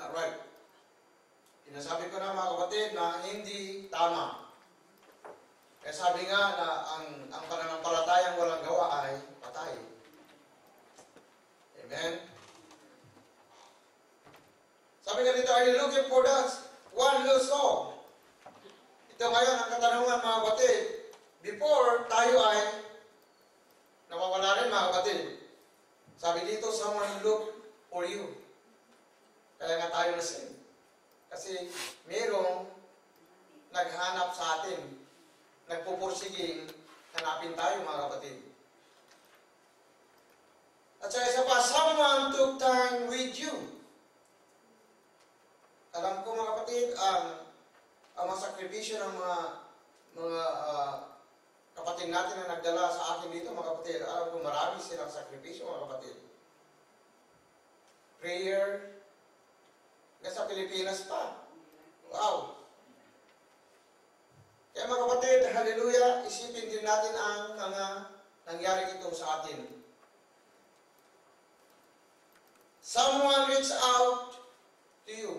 not right. Sinasabi ko na mga kapatid na hindi tama. Kaya sabi nga na ang pananampalatayang walang gawa ay patay. Amen? Sabi nga dito, are you looking for that one lost soul? Ito ngayon ang katanungan mga kapatid. Before tayo ay nawawala rin mga kapatid. Sabi dito, someone look for you. Kaya nga tayo nasin. Kasi merong naghanap sa atin. Nagpupursiging, hanapin tayo mga kapatid. At saka isa pa, someone took time with you. Alam ko mga kapatid, ang mga sakripisyo ng mga kapatid natin na nagdala sa akin dito, mga kapatid, alam ko marami silang sakripisyo, mga kapatid. Prayer, sa Pilipinas pa. Wow! Kaya mga kapatid, hallelujah, isipin din natin ang mga nangyari ito sa atin. Someone reached out to you.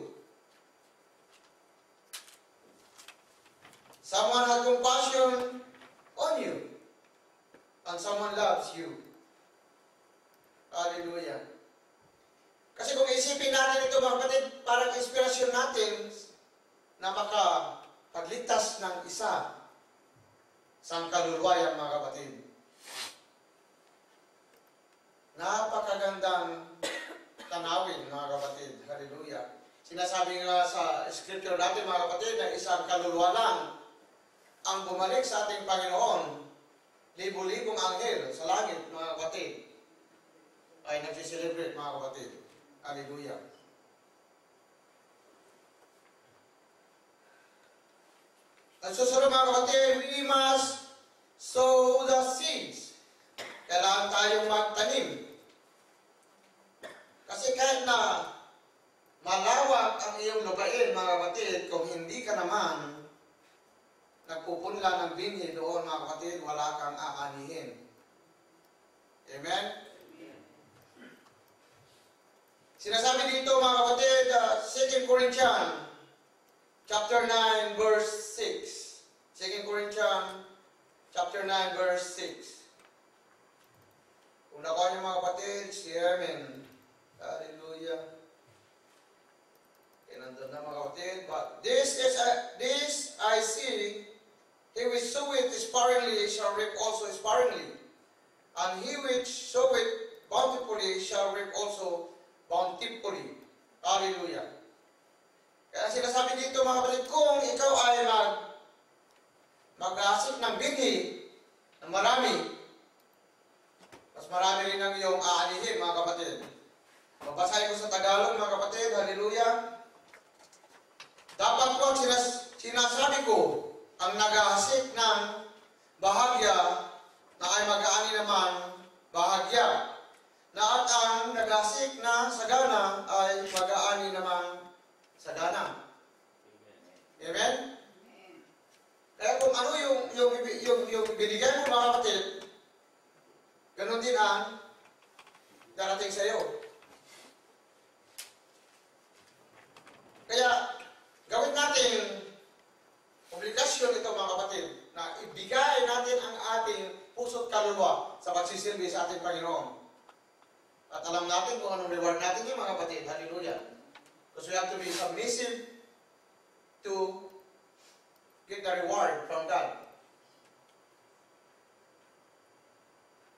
Someone had compassion on you. And someone loves you. Hallelujah. Kasi kung isipin natin ito mga kapatid, parang inspirasyon natin na makapagligtas ng isa sa kaluluwayan mga kapatid. Napakagandang tanawin mga kapatid. Hallelujah. Sinasabi nga sa scripture natin mga kapatid na isang kaluluwa lang ang bumalik sa ating Panginoon. Libo-libong anghel sa langit mga kapatid ay nagsiselebrate mga kapatid. Hallelujah. At susunod mga kapatid, we must sow the seeds. Kailangan tayong magtanim. Kasi kahit na malawak ang iyong lupain mga kapatid, kung hindi ka naman nagpupunla ng binhi doon mga kapatid, wala kang aanihin. Amen? Sinasabi dito mga kapatid, 2 Corinthians chapter 9 verse 6. 2 Corinthians chapter 9 verse 6. Kung nakuha niyo mga kapatid, si Amen. Hallelujah. Nandun na mga kapatid. But this I see, he which soweth sparingly shall reap also sparingly, and he which soweth bountifully shall reap also bountifully. Hallelujah. Kaya sinasabi dito mga kapatid, kung ikaw ay mag-asik ng binhi ng marami, mas marami rin ang iyong aanihin mga kapatid. Mabasahin ko sa Tagalog mga kapatid. Hallelujah. Dapat po sinasabi ko, ang nag-aasik ng bahagya na ay mag-aani naman bahagya. Na at ang nag-aasik na sagana ay mag-aani naman sagana. Amen? Kaya kung ano yung binigay mo mga kapatid, ganun din ang darating sa iyo. Kaya, gawin natin obligasyon ito mga kapatid, na ibigay natin ang ating puso't kaluluwa sa pagsisilbi sa ating Panginoon. At alam natin kung anong reward natin yung mga kapatid. Hallelujah. Because we have to be submissive to get the reward from God.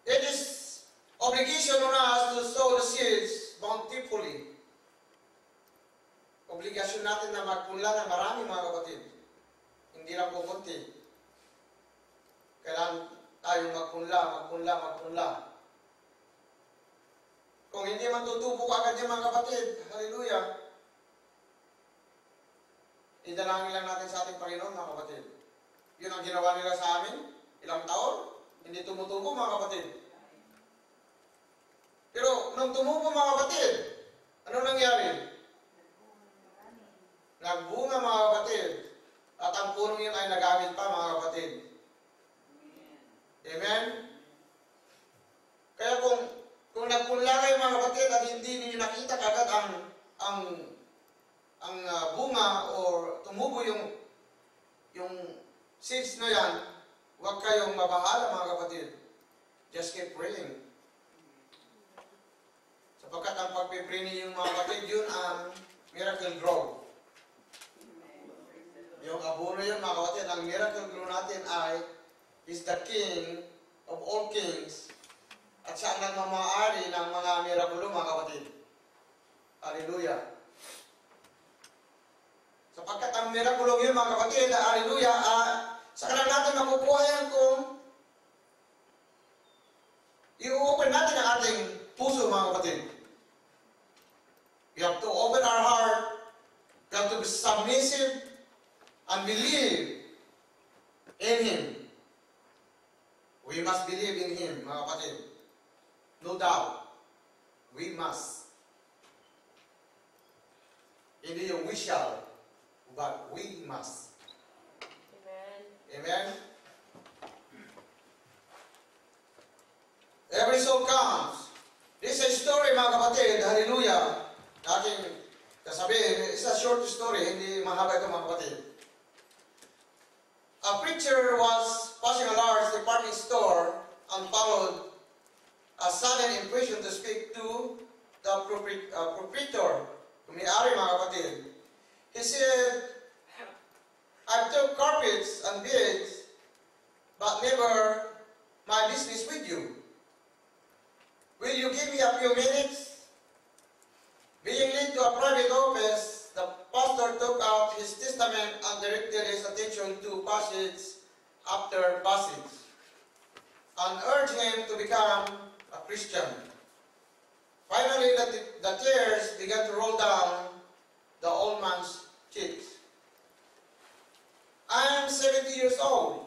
It is obligation on us to sow the seeds bountifully. Obligasyon natin na magpunla ng marami mga kapatid. Hindi lang pupunti. Kailangan tayo magpunla. Kung hindi man tutubo agad yung mga kapatid, hallelujah, idalangin lang natin sa ating Panginoon mga kapatid. Yun ang ginawa nila sa amin, ilang taon, hindi tumutubo mga kapatid. Pero nung tumubo mga kapatid, ano nangyari? Nagbunga mga kapatid. At ang punong yun ay nagamit pa mga kapatid. Amen? Kaya kung nagpunla kayo mga kapatid at hindi ninyo nakita kagad ang ang bunga or tumubo yung seeds na yan, huwag kayong mabahala mga kapatid. Just keep praying. Sapagkat ang pagpipray niyo mga kapatid, yun ang miracle grow. Yung abono yun mga kapatid, ang miracle grow natin ay is the King of all kings at siya ang nagmamaari ng mga mirakulo mga kapatid. Hallelujah. Sapagkat ang mirakulo yun mga kapatid, hallelujah, sa kanang natin makukuha yan kung i-open natin ang ating puso mga kapatid. We have to open our heart, we have to be submissive and believe in Him. We must believe in Him, mga kapatid. No doubt. We must. Hindi yung we shall, but we must. Amen. Amen? Every soul comes. This is a story, mga kapatid. Hallelujah. Aking kasabihin, it's a short story, hindi mahaba ito, mga kapatid. A preacher was passing a large department store and followed a sudden impression to speak to the proprietor, may-ari mga kapatid. He said, "I took carpets and beds, but never my business with you. Will you give me a few minutes?" Being led to a private office, the pastor took out his testament and directed his attention to passage after passage and urged him to become a Christian. Finally, the tears began to roll down the old man's cheeks. "I am 70 years old.